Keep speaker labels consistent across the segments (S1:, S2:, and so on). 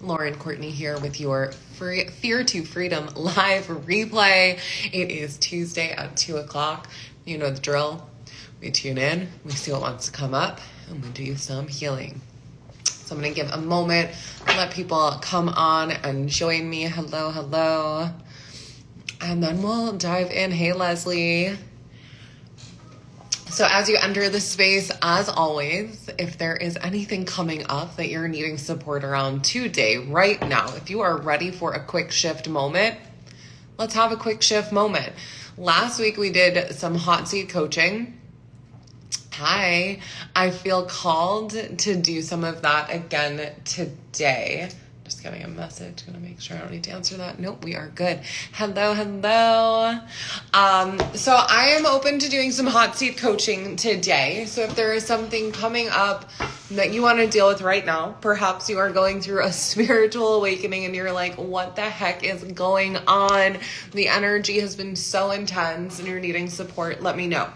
S1: Lauren Courtney here with your Fear to Freedom live replay. It is Tuesday at 2 o'clock. You know the drill. We tune in, we see what wants to come up, and we do some healing. So I'm going to give a moment, let people come on and join me. Hello, hello. And then we'll dive in. Hey, Leslie. So as you enter the space, as always, if there is anything coming up that you're needing support around today, right now, if you are ready for a quick shift moment, let's have a quick shift moment. Last week we did some hot seat coaching. Hi, I feel called to do some of that again today. Just getting a message. Gonna make sure I don't need to answer that. Nope, we are good. Hello, hello. So I am open to doing some hot seat coaching today. So if there is something coming up that you want to deal with right now, perhaps you are going through a spiritual awakening and you're like, what the heck is going on? The energy has been so intense and you're needing support, let me know.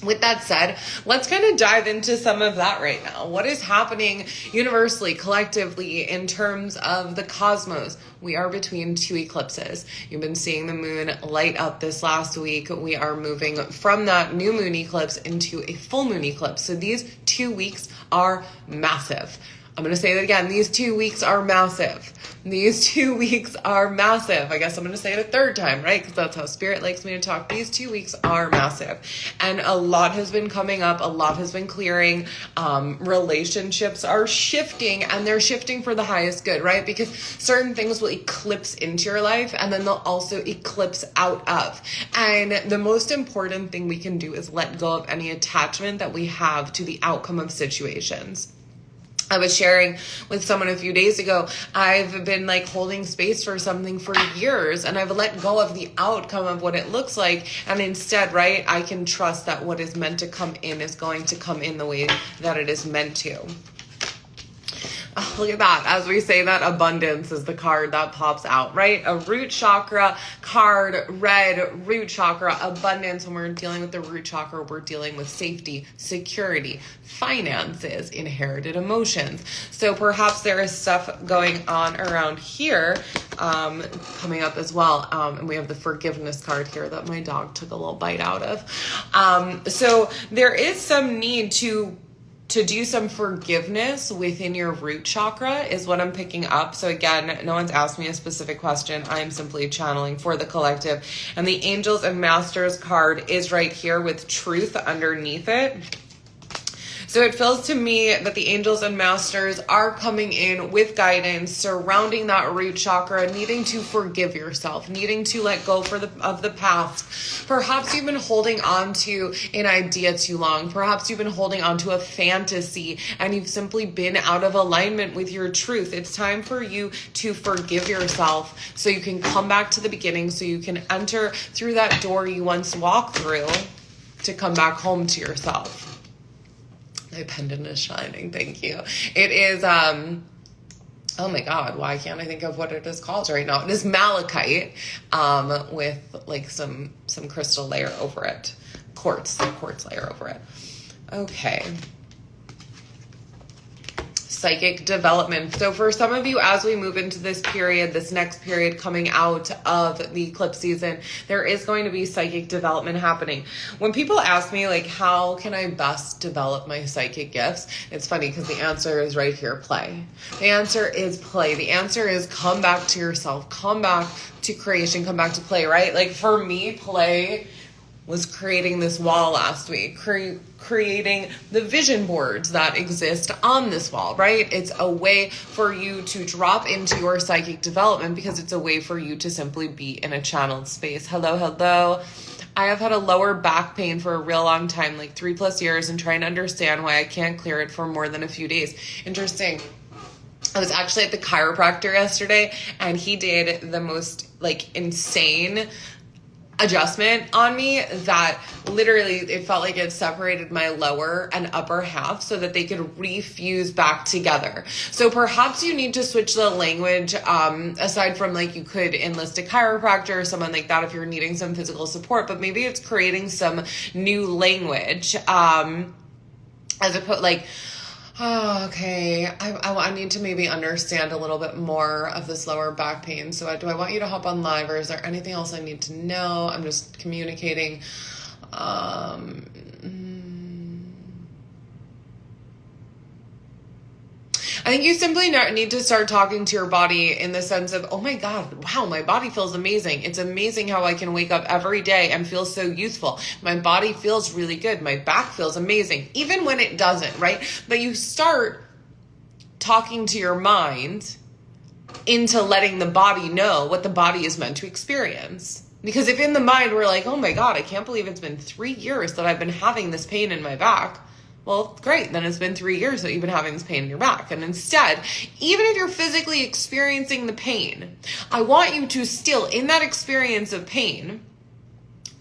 S1: With that said, let's kind of dive into some of that right now. What is happening universally, collectively, in terms of the cosmos? We are between two eclipses. You've been seeing the moon light up this last week. We are moving from that new moon eclipse into a full moon eclipse. So these 2 weeks are massive. I'm going to say that again. These 2 weeks are massive. These 2 weeks are massive. I guess I'm going to say it a third time, right? Because that's how Spirit likes me to talk. These 2 weeks are massive. And a lot has been coming up. A lot has been clearing. Relationships are shifting, and they're shifting for the highest good, right? Because certain things will eclipse into your life, and then they'll also eclipse out of. And the most important thing we can do is let go of any attachment that we have to the outcome of situations. I was sharing with someone a few days ago, I've been like holding space for something for years and I've let go of the outcome of what it looks like. And instead, right, I can trust that what is meant to come in is going to come in the way that it is meant to. Oh, look at that. As we say that, abundance is the card that pops out, right? A root chakra card, red root chakra, abundance. When we're dealing with the root chakra, we're dealing with safety, security, finances, inherited emotions. So perhaps there is stuff going on around here coming up as well. And we have the forgiveness card here that my dog took a little bite out of. So there is some need to do some forgiveness within your root chakra is what I'm picking up. So again, no one's asked me a specific question. I'm simply channeling for the collective. And the Angels and Masters card is right here with truth underneath it. So it feels to me that the Angels and Masters are coming in with guidance surrounding that root chakra, needing to forgive yourself, needing to let go of the past. Perhaps you've been holding on to an idea too long. Perhaps you've been holding on to a fantasy and you've simply been out of alignment with your truth. It's time for you to forgive yourself so you can come back to the beginning, so you can enter through that door you once walked through to come back home to yourself. My pendant is shining. Thank you. It is, oh my God, why can't I think of what it is called right now? It is malachite, with like some crystal layer over it. Quartz layer over it. Okay. Psychic development. So for some of you, as we move into this period, this next period coming out of the eclipse season, there is going to be psychic development happening. When people ask me, like, how can I best develop my psychic gifts? It's funny because the answer is right here, play. The answer is play. The answer is come back to yourself, come back to creation, come back to play, right? Like for me, play was creating this wall last week, creating the vision boards that exist on this wall, right? It's a way for you to drop into your psychic development because it's a way for you to simply be in a channeled space. Hello, hello. I have had a lower back pain for a real long time, like 3+ years, and trying to understand why I can't clear it for more than a few days. Interesting. I was actually at the chiropractor yesterday and he did the most like insane adjustment on me that literally it felt like it separated my lower and upper half so that they could refuse back together. So perhaps you need to switch the language, aside from like you could enlist a chiropractor or someone like that if you're needing some physical support, but maybe it's creating some new language, as opposed like Oh, okay. I need to maybe understand a little bit more of this lower back pain. So do I want you to hop on live, or is there anything else I need to know? I'm just communicating. Um, I think you simply need to start talking to your body in the sense of, oh my God, wow, my body feels amazing. It's amazing how I can wake up every day and feel so youthful. My body feels really good. My back feels amazing, even when it doesn't, right? But you start talking to your mind into letting the body know what the body is meant to experience. Because if in the mind we're like, oh my God, I can't believe it's been 3 years that I've been having this pain in my back. Well, great. Then it's been 3 years that you've been having this pain in your back. And instead, even if you're physically experiencing the pain, I want you to still, in that experience of pain,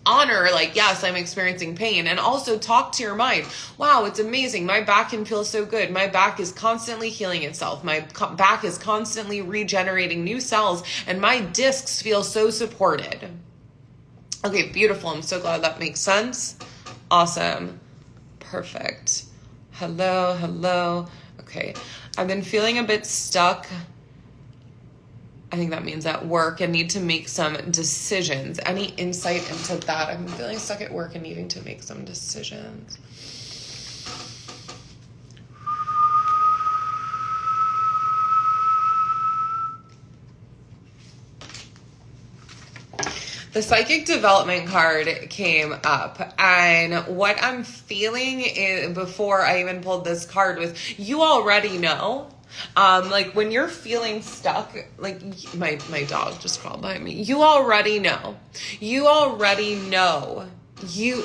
S1: honor, like, yes, I'm experiencing pain, and also talk to your mind. Wow, it's amazing. My back can feel so good. My back is constantly healing itself. My back is constantly regenerating new cells, and my discs feel so supported. Okay, beautiful. I'm so glad that makes sense. Awesome. Perfect. Hello. Okay. I've been feeling a bit stuck. I think that means at work, and need to make some decisions. Any insight into that? I'm feeling stuck at work and needing to make some decisions. The psychic development card came up, and what I'm feeling is, before I even pulled this card, was you already know. Like when you're feeling stuck, like my dog just crawled behind me. You already know. You already know. You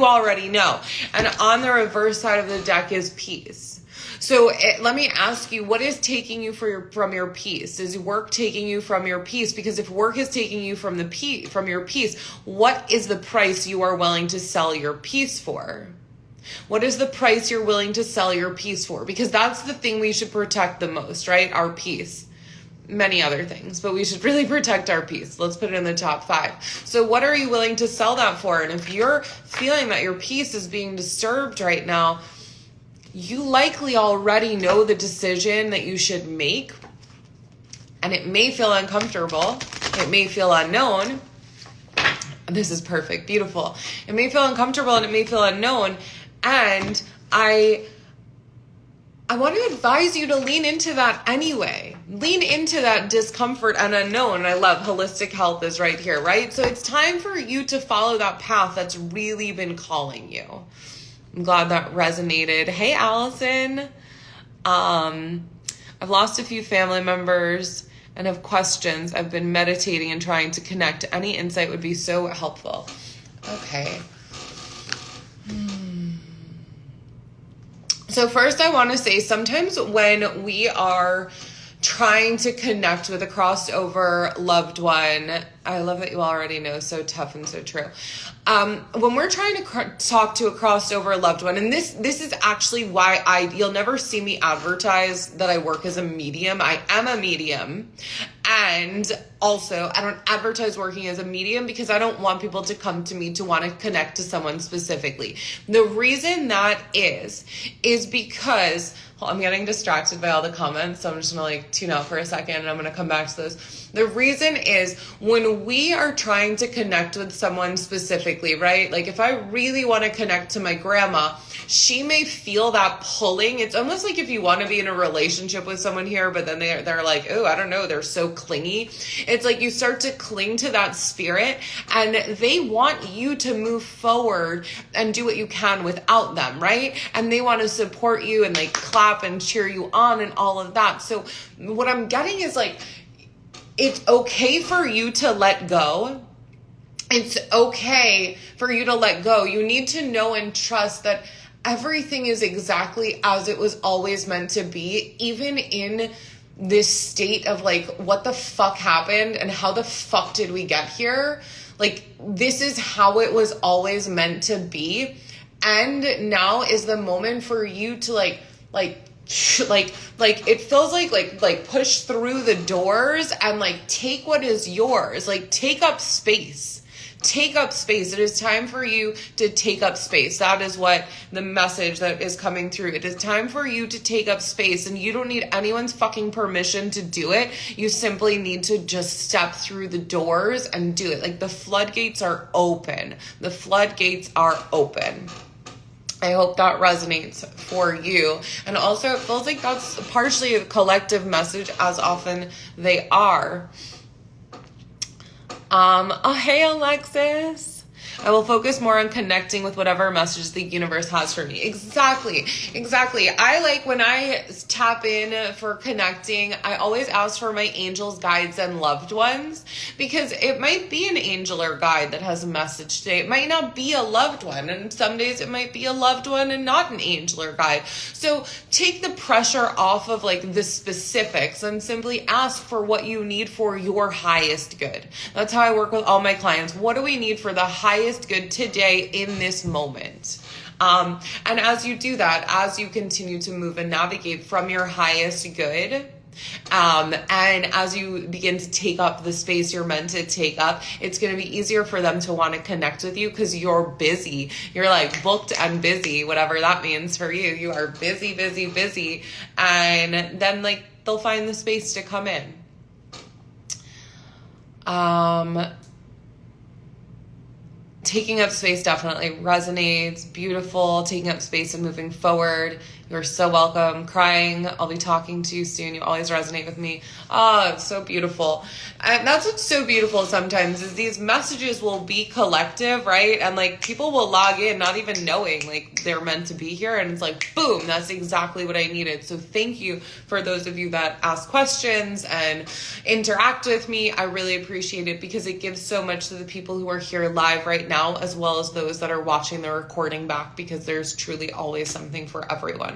S1: already know. And on the reverse side of the deck is peace. So let me ask you, what is taking you from your peace? Is work taking you from your peace? Because if work is taking you from your peace, what is the price you are willing to sell your peace for? What is the price you're willing to sell your peace for? Because that's the thing we should protect the most, right? Our peace. Many other things, but we should really protect our peace. Let's put it in the top 5. So what are you willing to sell that for? And if you're feeling that your peace is being disturbed right now, you likely already know the decision that you should make, and it may feel uncomfortable. It may feel unknown. This is perfect. Beautiful. It may feel uncomfortable and it may feel unknown. And I want to advise you to lean into that anyway. Lean into that discomfort and unknown. I love holistic health is right here, right? So it's time for you to follow that path that's really been calling you. I'm glad that resonated. Hey, Allison. I've lost a few family members and have questions. I've been meditating and trying to connect. Any insight would be so helpful. Okay. So first I want to say, sometimes when we are trying to connect with a crossed over loved one, I love that you already know, so tough and so true. When we're trying to talk to a crossed over loved one, and this is actually why you'll never see me advertise that I work as a medium. I am a medium. And also, I don't advertise working as a medium because I don't want people to come to me to want to connect to someone specifically. The reason that is because, well, I'm getting distracted by all the comments, so I'm just going to tune out for a second and I'm going to come back to those. The reason is when we are trying to connect with someone specifically, right? Like if I really want to connect to my grandma, she may feel that pulling. It's almost like if you want to be in a relationship with someone here, but then they're like, oh, I don't know, they're so clingy. It's like you start to cling to that spirit and they want you to move forward and do what you can without them, right? And they want to support you and clap and cheer you on and all of that. So what I'm getting is it's okay for you to let go. It's okay for you to let go. You need to know and trust that everything is exactly as it was always meant to be, even in this state of what the fuck happened and how the fuck did we get here? This is how it was always meant to be. And now is the moment for you to it feels like push through the doors and take what is yours, take up space. Take up space. It is time for you to take up space. That is what the message that is coming through. It is time for you to take up space, and you don't need anyone's fucking permission to do it. You simply need to just step through the doors and do it. Like, the floodgates are open. The floodgates are open. I hope that resonates for you. And also, it feels like that's partially a collective message, as often they are. Hey, Alexis. I will focus more on connecting with whatever message the universe has for me. Exactly. I like when I tap in for connecting, I always ask for my angels, guides, and loved ones, because it might be an angel or guide that has a message today. It might not be a loved one, and some days it might be a loved one and not an angel or guide. So take the pressure off of like the specifics and simply ask for what you need for your highest good. That's how I work with all my clients. What do we need for the highest good today in this moment? And as you do that, as you continue to move and navigate from your highest good, and as you begin to take up the space you're meant to take up, it's going to be easier for them to want to connect with you because you're busy. You're like booked and busy, whatever that means for you. You are busy. And then like they'll find the space to come in. Taking up space definitely resonates. Beautiful. Taking up space and moving forward. You're so welcome. Crying. I'll be talking to you soon. You always resonate with me. Oh, it's so beautiful. And that's what's so beautiful sometimes is these messages will be collective, right? And like people will log in not even knowing like they're meant to be here. And it's like, boom, that's exactly what I needed. So thank you for those of you that ask questions and interact with me. I really appreciate it because it gives so much to the people who are here live right now, as well as those that are watching the recording back, because there's truly always something for everyone.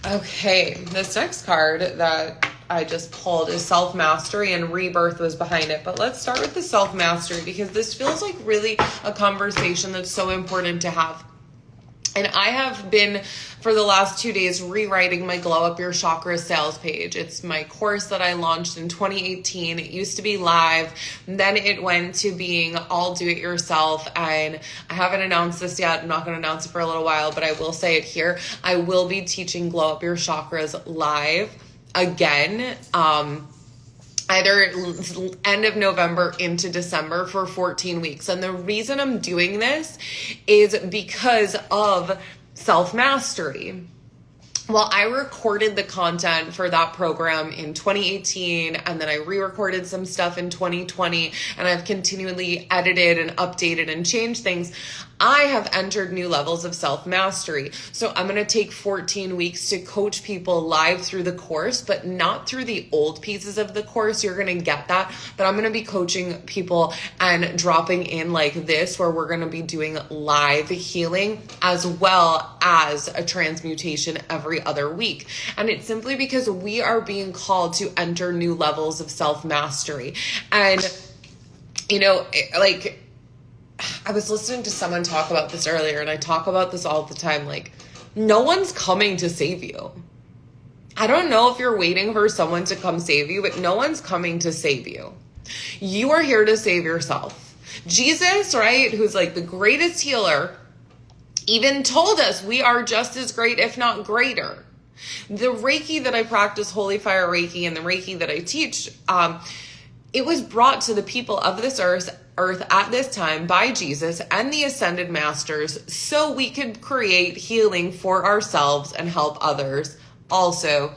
S1: Okay, this next card that I just pulled is self-mastery, and rebirth was behind it. But let's start with the self-mastery because this feels like really a conversation that's so important to have. And I have been, for the last 2 days, rewriting my Glow Up Your Chakras sales page. It's my course that I launched in 2018. It used to be live. Then it went to being all do-it-yourself. And I haven't announced this yet. I'm not going to announce it for a little while, but I will say it here. I will be teaching Glow Up Your Chakras live again. Either end of November into December for 14 weeks. And the reason I'm doing this is because of self-mastery. Well, I recorded the content for that program in 2018, and then I re-recorded some stuff in 2020, and I've continually edited and updated and changed things. I have entered new levels of self-mastery. So I'm going to take 14 weeks to coach people live through the course, but not through the old pieces of the course. You're going to get that. But I'm going to be coaching people and dropping in like this, where we're going to be doing live healing as well as a transmutation every other week. And it's simply because we are being called to enter new levels of self-mastery. And, you know, like, I was listening to someone talk about this earlier, and I talk about this all the time. Like, no one's coming to save you. I don't know if you're waiting for someone to come save you, but no one's coming to save you. You are here to save yourself. Jesus, right, who's like the greatest healer, even told us we are just as great, if not greater. The Reiki that I practice, Holy Fire Reiki, and the Reiki that I teach, it was brought to the people of this earth at this time by Jesus and the Ascended Masters so we could create healing for ourselves and help others also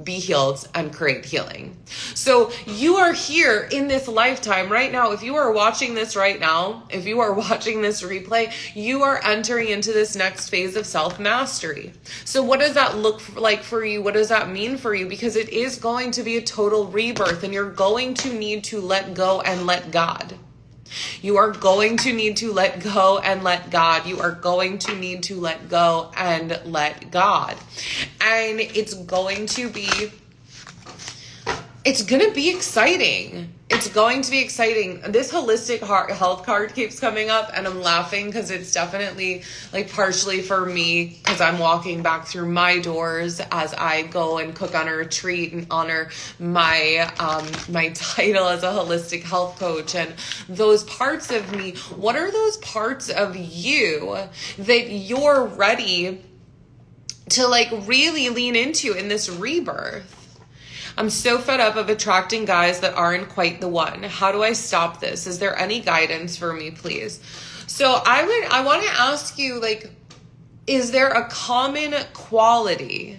S1: be healed and create healing. So you are here in this lifetime right now. If you are watching this right now, if you are watching this replay, you are entering into this next phase of self-mastery. So what does that look like for you? What does that mean for you? Because it is going to be a total rebirth, and you're going to need to let go and let God. You are going to need to let go and let God. You are going to need to let go and let God. And it's going to be exciting. It's going to be exciting. This holistic health card keeps coming up, and I'm laughing because it's definitely like partially for me, because I'm walking back through my doors as I go and cook on a retreat and honor my my title as a holistic health coach. And those parts of me, what are those parts of you that you're ready to like really lean into in this rebirth? I'm so fed up of attracting guys that aren't quite the one. How do I stop this? Is there any guidance for me, please? So I want to ask you, like, is there a common quality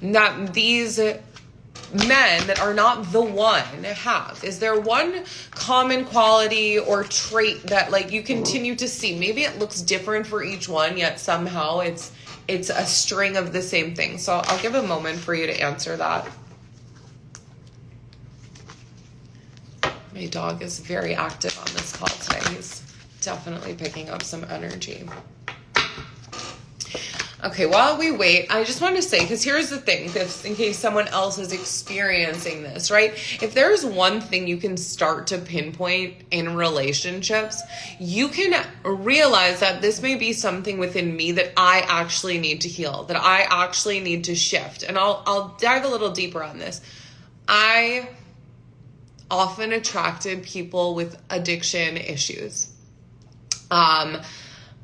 S1: that these men that are not the one have? Is there one common quality or trait that like you continue to see? Maybe it looks different for each one, yet somehow it's a string of the same thing. So I'll give a moment for you to answer that. My dog is very active on this call today. He's definitely picking up some energy. Okay, while we wait, I just want to say, because here's the thing, if, in case someone else is experiencing this, right? If there's one thing you can start to pinpoint in relationships, you can realize that this may be something within me that I actually need to heal, that I actually need to shift. And I'll dive a little deeper on this. I often attracted people with addiction issues.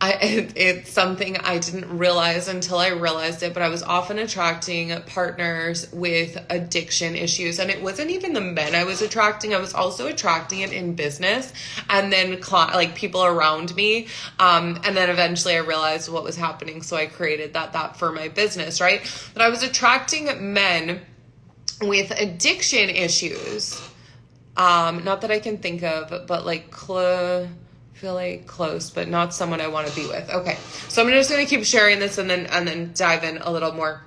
S1: It's something I didn't realize until I realized it, but I was often attracting partners with addiction issues. And it wasn't even the men I was attracting. I was also attracting it in business and then like people around me. And then eventually I realized what was happening. So I created that for my business, right? But I was attracting men with addiction issues. Not that I can think of, but like feel like close, but not someone I want to be with. Okay. So I'm just going to keep sharing this and then dive in a little more.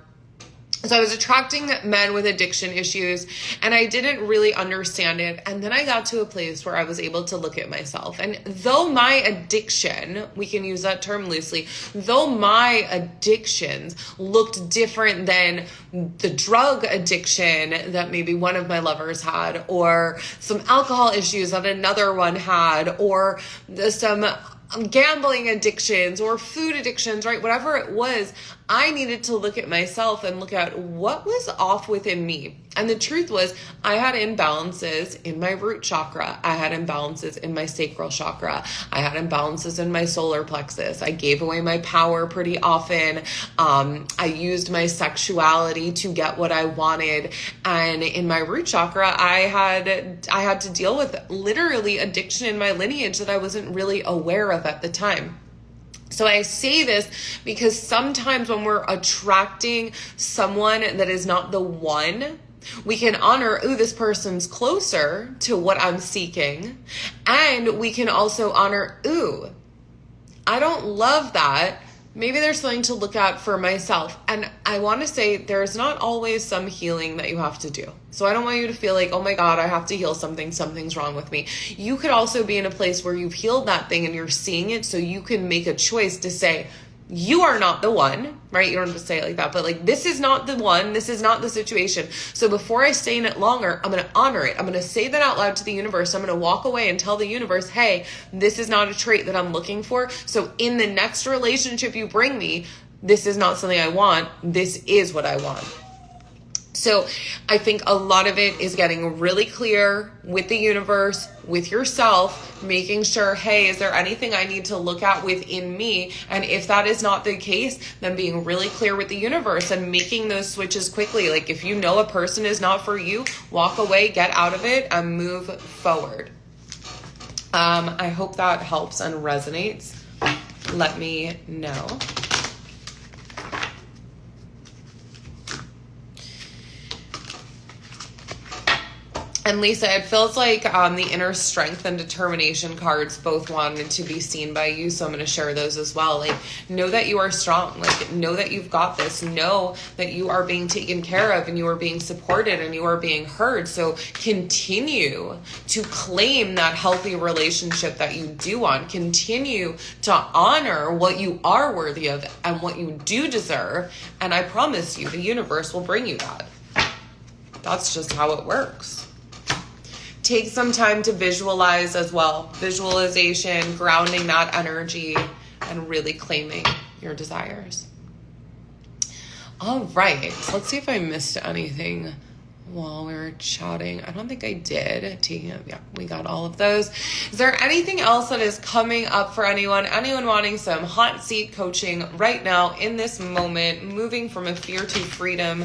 S1: So I was attracting men with addiction issues and I didn't really understand it. And then I got to a place where I was able to look at myself. And though my addiction, we can use that term loosely, though my addictions looked different than the drug addiction that maybe one of my lovers had, or some alcohol issues that another one had, or some gambling addictions or food addictions, right? Whatever it was, I needed to look at myself and look at what was off within me. And the truth was, I had imbalances in my root chakra. I had imbalances in my sacral chakra. I had imbalances in my solar plexus. I gave away my power pretty often. I used my sexuality to get what I wanted. And in my root chakra, I had to deal with literally addiction in my lineage that I wasn't really aware of at the time. So I say this because sometimes when we're attracting someone that is not the one, we can honor, ooh, this person's closer to what I'm seeking. And we can also honor, ooh, I don't love that. Maybe there's something to look at for myself. And I want to say there's not always some healing that you have to do. So I don't want you to feel like, oh my God, I have to heal something. Something's wrong with me. You could also be in a place where you've healed that thing and you're seeing it. So you can make a choice to say, you are not the one, right? You don't have to say it like that, but like, this is not the one. This is not the situation. So before I stay in it longer, I'm going to honor it. I'm going to say that out loud to the universe. I'm going to walk away and tell the universe, hey, this is not a trait that I'm looking for. So in the next relationship you bring me, this is not something I want. This is what I want. So I think a lot of it is getting really clear with the universe, with yourself, making sure, hey, is there anything I need to look at within me? And if that is not the case, then being really clear with the universe and making those switches quickly. Like if you know a person is not for you, walk away, get out of it, and move forward. I hope that helps and resonates. Let me know. And Lisa, it feels like the inner strength and determination cards both wanted to be seen by you. So I'm going to share those as well. Like, know that you are strong. Like, know that you've got this. Know that you are being taken care of and you are being supported and you are being heard. So continue to claim that healthy relationship that you do want. Continue to honor what you are worthy of and what you do deserve. And I promise you, the universe will bring you that. That's just how it works. take some time to visualize as well. Visualization, grounding that energy, and really claiming your desires. All right, so let's see if I missed anything while we were chatting. I don't think I did. Yeah, we got all of those. Is there anything else that is coming up for anyone? Anyone wanting some hot seat coaching right now in this moment, moving from a fear to freedom?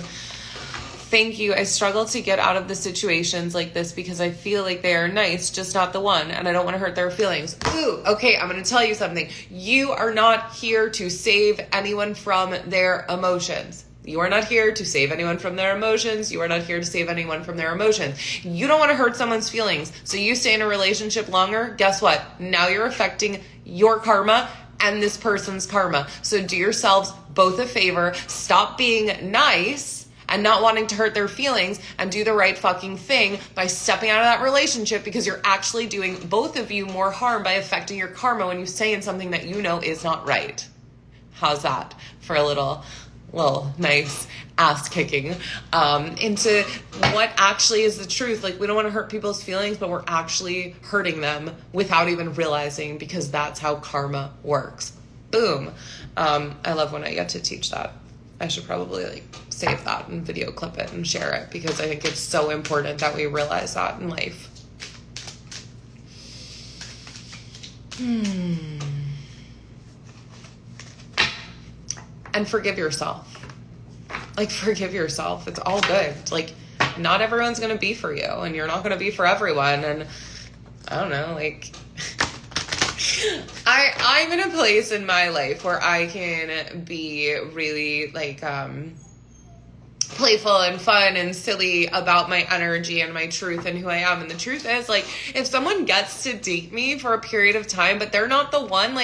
S1: Thank you. I struggle to get out of the situations like this because I feel like they are nice, just not the one, and I don't want to hurt their feelings. Ooh, okay, I'm going to tell you something. You are not here to save anyone from their emotions. You are not here to save anyone from their emotions. You are not here to save anyone from their emotions. You don't want to hurt someone's feelings, so you stay in a relationship longer. Guess what? Now you're affecting your karma and this person's karma. So do yourselves both a favor. Stop being nice and not wanting to hurt their feelings, and do the right fucking thing by stepping out of that relationship, because you're actually doing both of you more harm by affecting your karma when you say in something that you know is not right. How's that for a little nice ass kicking into what actually is the truth? Like, we don't want to hurt people's feelings, but we're actually hurting them without even realizing, because that's how karma works. Boom. I love when I get to teach that. I should probably save that and video clip it and share it, because I think it's so important that we realize that in life. And forgive yourself. Forgive yourself. It's all good. Not everyone's going to be for you, and you're not going to be for everyone. And I don't know, I'm in a place in my life where I can be really playful and fun and silly about my energy and my truth and who I am. And the truth is, if someone gets to date me for a period of time, but they're not the one,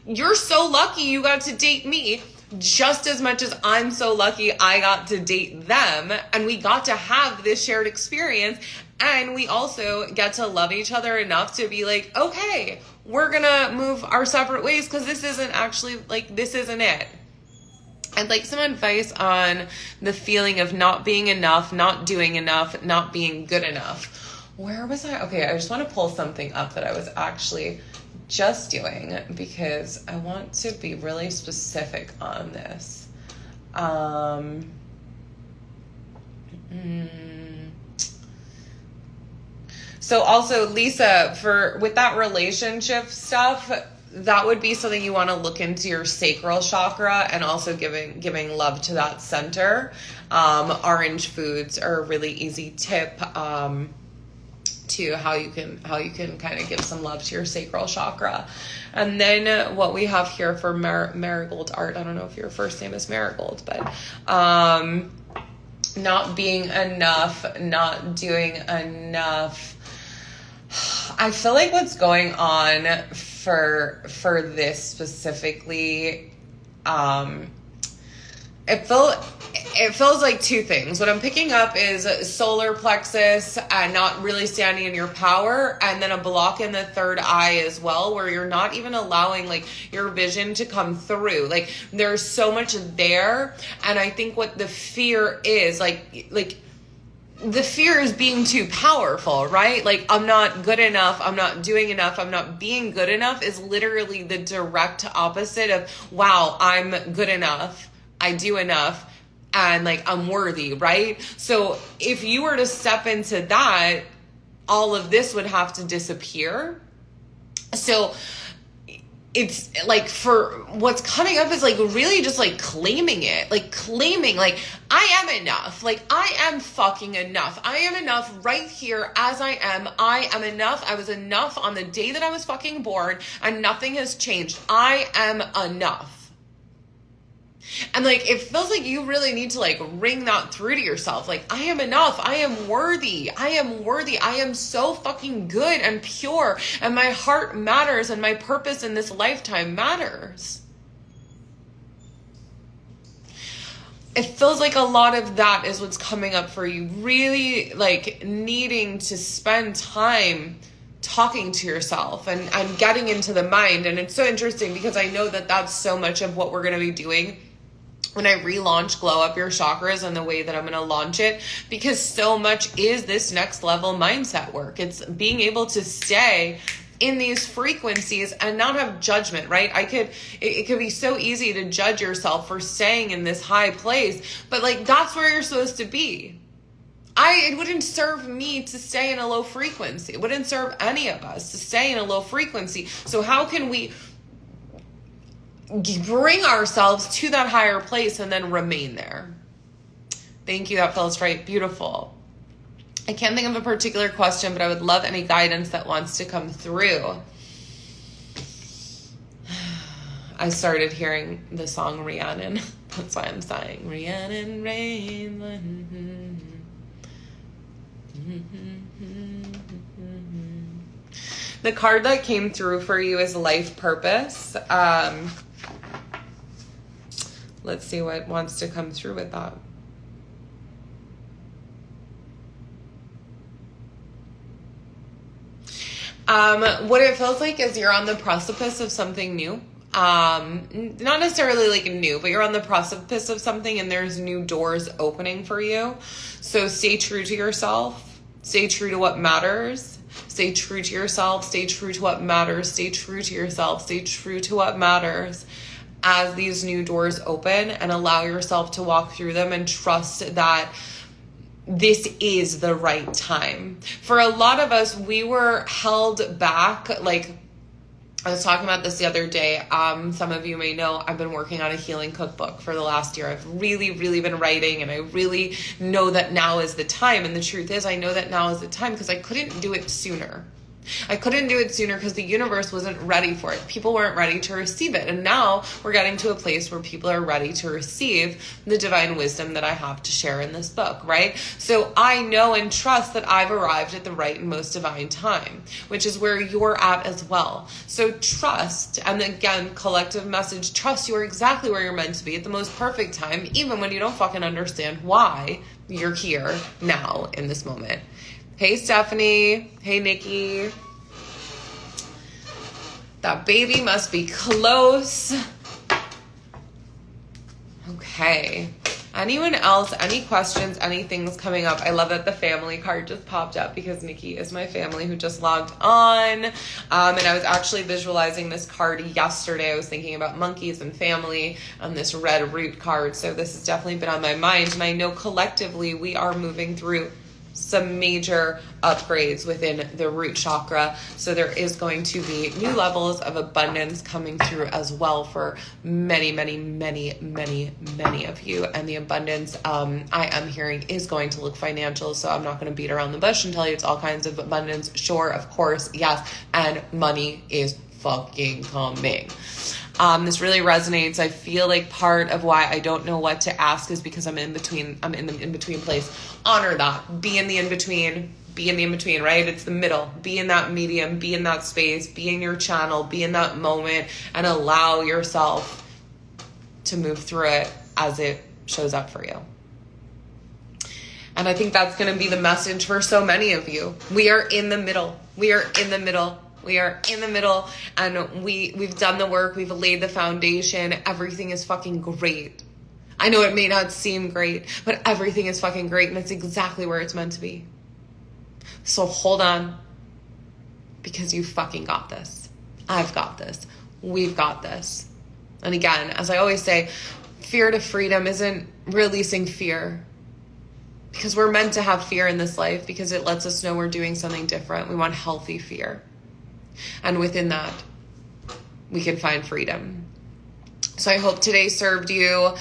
S1: you're so lucky you got to date me, just as much as I'm so lucky I got to date them, and we got to have this shared experience. And we also get to love each other enough to be okay, we're gonna move our separate ways, because this isn't actually, this isn't it. I'd like some advice on the feeling of not being enough, not doing enough, not being good enough. Where was I? Okay, I just want to pull something up that I was actually just doing, because I want to be really specific on this. So also, Lisa, with that relationship stuff, that would be something you want to look into your sacral chakra, and also giving love to that center. Orange foods are a really easy tip to how you can kind of give some love to your sacral chakra. And then what we have here for Marigold Art, I don't know if your first name is Marigold, but not being enough, not doing enough. I feel like what's going on for this specifically, it feels like two things. What I'm picking up is solar plexus and not really standing in your power, and then a block in the third eye as well, where you're not even allowing your vision to come through. There's so much there, and I think what the fear is, the fear is being too powerful, right? I'm not good enough, I'm not doing enough, I'm not being good enough is literally the direct opposite of, wow, I'm good enough, I do enough, and I'm worthy, right? So if you were to step into that, all of this would have to disappear. So it's for what's coming up is really just claiming it, claiming I am enough, I am fucking enough, I am enough right here as I am enough, I was enough on the day that I was fucking born, and nothing has changed, I am enough. And it feels like you really need to ring that through to yourself. I am enough. I am worthy. I am worthy. I am so fucking good and pure. And my heart matters, and my purpose in this lifetime matters. It feels like a lot of that is what's coming up for you. Really needing to spend time talking to yourself and getting into the mind. And it's so interesting, because I know that that's so much of what we're going to be doing when I relaunch Glow Up Your Chakras and the way that I'm going to launch it, because so much is this next level mindset work. It's being able to stay in these frequencies and not have judgment, right? It could be so easy to judge yourself for staying in this high place, but like, that's where you're supposed to be. It wouldn't serve me to stay in a low frequency. It wouldn't serve any of us to stay in a low frequency. So how can we bring ourselves to that higher place and then remain there? Thank you. That feels right. Beautiful. I can't think of a particular question, but I would love any guidance that wants to come through. I started hearing the song Rhiannon. That's why I'm sighing. Rhiannon Rain. The card that came through for you is life purpose. Let's see what wants to come through with that. What it feels like is you're on the precipice of something new. Not necessarily like new, but you're on the precipice of something and there's new doors opening for you. So stay true to yourself. Stay true to what matters. Stay true to yourself. Stay true to what matters. Stay true to yourself. Stay true to what matters as these new doors open, and allow yourself to walk through them and trust that this is the right time. For a lot of us, we were held back. Like, I was talking about this the other day. Some of you may know I've been working on a healing cookbook for the last year. I've really, really been writing, and I really know that now is the time. And the truth is, I know that now is the time because I couldn't do it sooner. I couldn't do it sooner because the universe wasn't ready for it. People weren't ready to receive it. And now we're getting to a place where people are ready to receive the divine wisdom that I have to share in this book, right? So I know and trust that I've arrived at the right and most divine time, which is where you're at as well. So trust, and again, collective message, trust you are exactly where you're meant to be at the most perfect time, even when you don't fucking understand why you're here now in this moment. Hey, Stephanie. Hey, Nikki. That baby must be close. Okay. Anyone else? Any questions? Anything's coming up? I love that the family card just popped up because Nikki is my family who just logged on. And I was actually visualizing this card yesterday. I was thinking about monkeys and family and this red root card. So this has definitely been on my mind. And I know collectively we are moving through some major upgrades within the root chakra. So there is going to be new levels of abundance coming through as well for many, many, many, many, many of you. And the abundance I am hearing is going to look financial. So I'm not going to beat around the bush and tell you it's all kinds of abundance. Sure, of course, yes. And money is fucking coming. This really resonates. I feel like part of why I don't know what to ask is because I'm in between place. Honor that. Be in the in-between. Be in the in-between, right? It's the middle. Be in that medium. Be in that space. Be in your channel. Be in that moment and allow yourself to move through it as it shows up for you. And I think that's going to be the message for so many of you. We are in the middle. We are in the middle. We are in the middle, and we've done the work. We've laid the foundation. Everything is fucking great. I know it may not seem great, but everything is fucking great, and it's exactly where it's meant to be. So hold on, because you fucking got this. I've got this. We've got this. And again, as I always say, fear to freedom isn't releasing fear, because we're meant to have fear in this life because it lets us know we're doing something different. We want healthy fear. And within that, we can find freedom. So I hope today served you.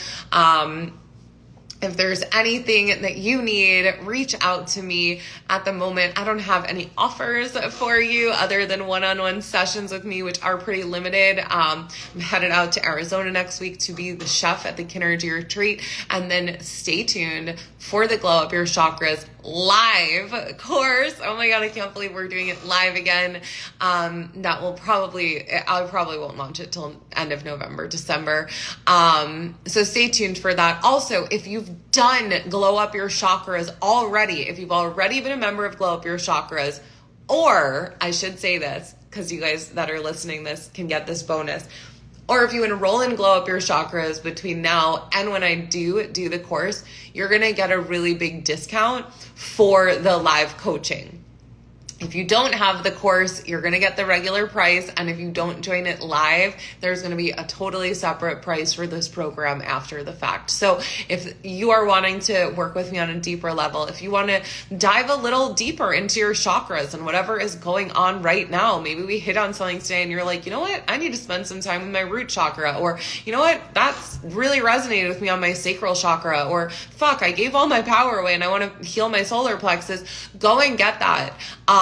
S1: If there's anything that you need, reach out to me. At the moment, I don't have any offers for you other than one-on-one sessions with me, which are pretty limited. I'm headed out to Arizona next week to be the chef at the Kinergy Retreat. And then stay tuned for the Glow Up Your Chakras live course. Oh my God, I can't believe we're doing it live again. That will I probably won't launch it till end of November, December. So stay tuned for that. Also, if you've done Glow Up Your Chakras already, if you've already been a member of Glow Up Your Chakras, or I should say this, because you guys that are listening this can get this bonus. Or if you enroll in Glow Up Your Chakras between now and when I do the course, you're going to get a really big discount for the live coaching. If you don't have the course, you're going to get the regular price. And if you don't join it live, there's going to be a totally separate price for this program after the fact. So if you are wanting to work with me on a deeper level, if you want to dive a little deeper into your chakras and whatever is going on right now, maybe we hit on something today and you're like, you know what? I need to spend some time with my root chakra, or you know what? That's really resonated with me on my sacral chakra, or fuck, I gave all my power away and I want to heal my solar plexus. Go and get that.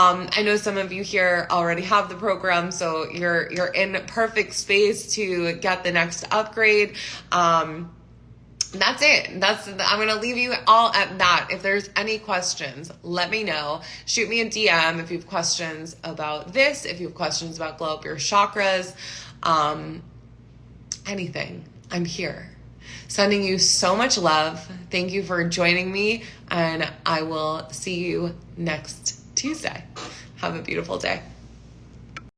S1: I know some of you here already have the program, so you're in perfect space to get the next upgrade. That's it. I'm going to leave you all at that. If there's any questions, let me know. Shoot me a DM if you have questions about this, if you have questions about Glow Up Your Chakras, anything. I'm here. Sending you so much love. Thank you for joining me, and I will see you next Tuesday. Have a beautiful day.